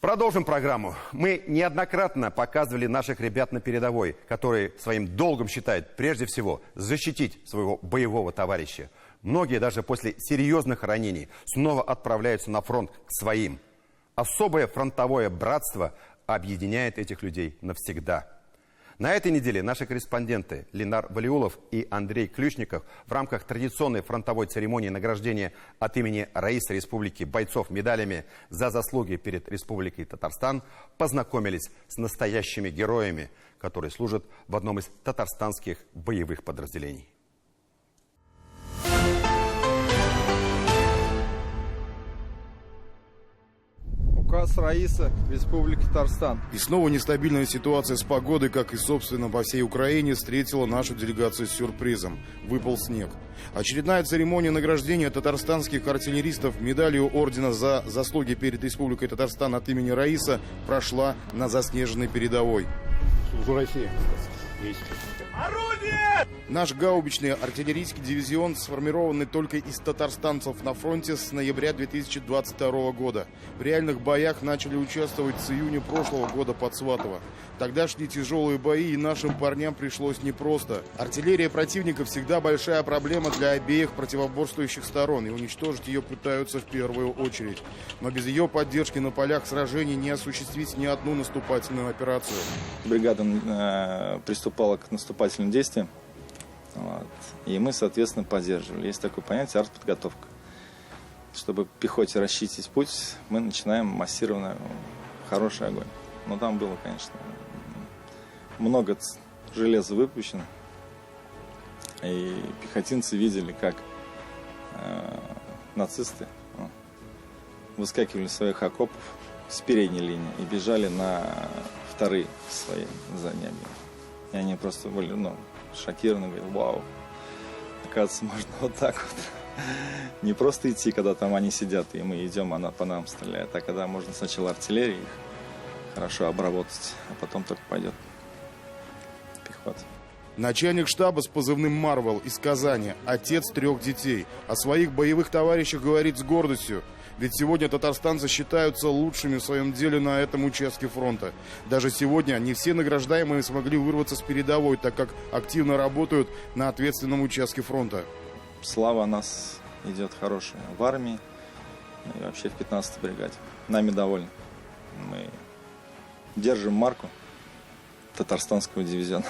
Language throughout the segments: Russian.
Продолжим программу. Мы неоднократно показывали наших ребят на передовой, которые своим долгом считают прежде всего защитить своего боевого товарища. Многие даже после серьезных ранений снова отправляются на фронт к своим. Особое фронтовое братство объединяет этих людей навсегда. На этой неделе наши корреспонденты Ленар Валиулов и Андрей Ключников в рамках традиционной фронтовой церемонии награждения от имени Раисы Республики бойцов медалями за заслуги перед Республикой Татарстан познакомились с настоящими героями, которые служат в одном из татарстанских боевых подразделений. Указ Раисы Республики Татарстан. И снова нестабильная ситуация с погодой, как и, собственно, по всей Украине, встретила нашу делегацию с сюрпризом. Выпал снег. Очередная церемония награждения татарстанских артиллеристов медалью ордена за заслуги перед Республикой Татарстан от имени Раиса прошла на заснеженной передовой. Служу России. Орудие! Наш гаубичный артиллерийский дивизион, сформированный только из татарстанцев на фронте с ноября 2022 года. В реальных боях начали участвовать с июня прошлого года под Сватово. Тогда шли тяжелые бои, и нашим парням пришлось непросто. Артиллерия противника всегда большая проблема для обеих противоборствующих сторон, и уничтожить ее пытаются в первую очередь. Но без ее поддержки на полях сражений не осуществить ни одну наступательную операцию. Бригада приступала к наступательным действиям, и мы, соответственно, поддерживали. Есть такое понятие артподготовка. Чтобы пехоте расчистить путь, мы начинаем массированно хороший огонь. Но там было, конечно, много железа выпущено. И пехотинцы видели, как нацисты выскакивали из своих окопов с передней линии и бежали на вторые свои заняния. И они просто были, шокированы, говорят: вау, оказывается, можно вот так вот. Не просто идти, когда там они сидят, и мы идем, она по нам стреляет, а когда можно сначала артиллерию их хорошо обработать, а потом только пойдет пехота. Начальник штаба с позывным «Марвел» из Казани, отец 3 детей. О своих боевых товарищах говорит с гордостью. Ведь сегодня татарстанцы считаются лучшими в своем деле на этом участке фронта. Даже сегодня не все награждаемые смогли вырваться с передовой, так как активно работают на ответственном участке фронта. Слава о нас идет хорошая в армии и вообще в 15-й бригаде. Нами довольны. Мы держим марку татарстанского дивизиона.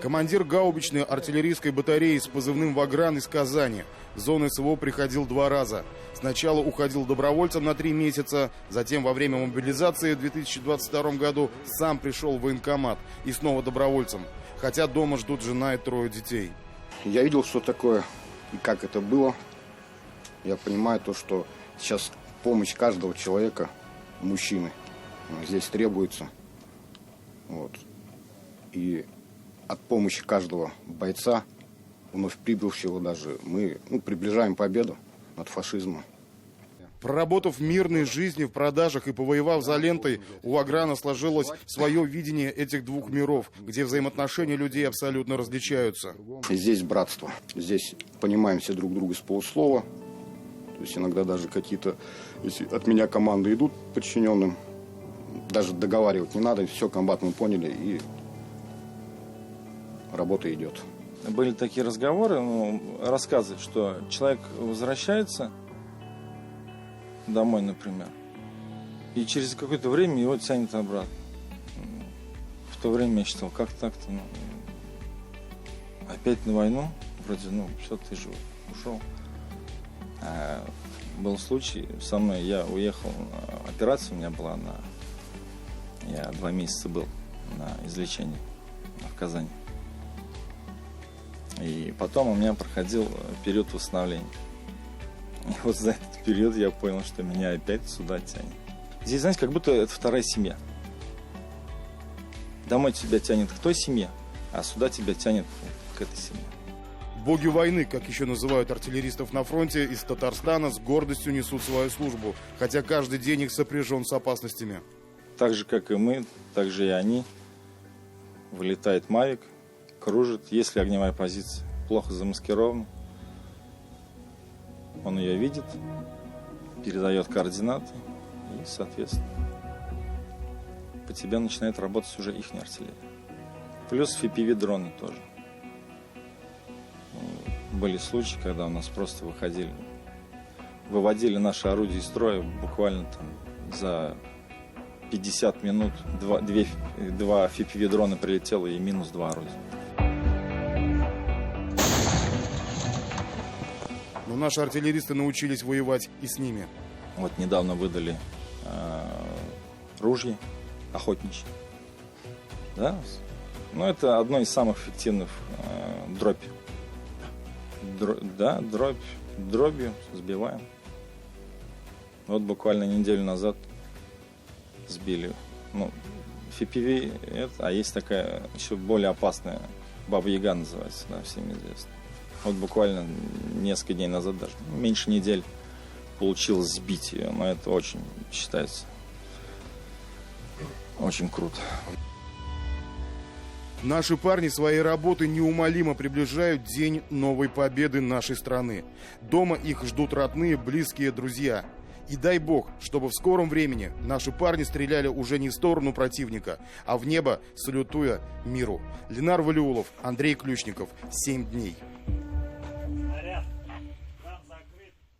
Командир гаубичной артиллерийской батареи с позывным «Вагран» из Казани. В зону СВО приходил 2 раза. Сначала уходил добровольцем на 3 месяца, затем во время мобилизации в 2022 году сам пришел в военкомат и снова добровольцем. Хотя дома ждут жена и 3 детей. Я видел, что такое и как это было. Я понимаю то, что сейчас помощь каждого человека, мужчины, здесь требуется. Вот. И от помощи каждого бойца, вновь прибывшего даже, мы приближаем победу над фашизмом. Проработав в мирной жизни, в продажах и повоевав за лентой, у Ваграна сложилось свое видение этих двух миров, где взаимоотношения людей абсолютно различаются. Здесь братство. Здесь понимаем все друг друга с полуслова. То есть иногда даже какие-то, если от меня команды идут подчиненным, даже договаривать не надо, все, комбат мы поняли, и работа идет. Были такие разговоры, рассказывают, что человек возвращается домой, например, и через какое-то время его тянет обратно. В то время я считал, как так-то, опять на войну, вроде, все, ты же ушел. А был случай со мной, я уехал, операция у меня была я 2 месяца был на излечении в Казани. И потом у меня проходил период восстановления. И вот за этот период я понял, что меня опять сюда тянет. Здесь, знаете, как будто это вторая семья. Домой тебя тянет к той семье, а сюда тебя тянет к этой семье. Боги войны, как еще называют артиллеристов на фронте, из Татарстана с гордостью несут свою службу, хотя каждый день их сопряжен с опасностями. Так же, как и мы, так же и они. Вылетает мавик, кружит. Если огневая позиция плохо замаскирована, он ее видит, передает координаты и, соответственно, по тебе начинает работать уже их артиллерия. Плюс FPV-дроны тоже. Были случаи, когда у нас просто выводили наши орудия из строя буквально там за 50 минут. Два FPV-дрона прилетело и минус 2 орудия. Но наши артиллеристы научились воевать и с ними. Вот недавно выдали ружья охотничьи. Да? Ну, это одно из самых эффективных дробь. Дробью сбиваем. Вот буквально неделю назад сбили. Ну, FPV, а есть такая еще более опасная, Баба-Яга называется, да, всем известно. Вот буквально несколько дней назад, даже меньше недели, получилось сбить ее. Но это очень считается очень круто. Наши парни своей работой неумолимо приближают день новой победы нашей страны. Дома их ждут родные, близкие, друзья. И дай бог, чтобы в скором времени наши парни стреляли уже не в сторону противника, а в небо, салютуя миру. Ленар Валиулов, Андрей Ключников. 7 дней.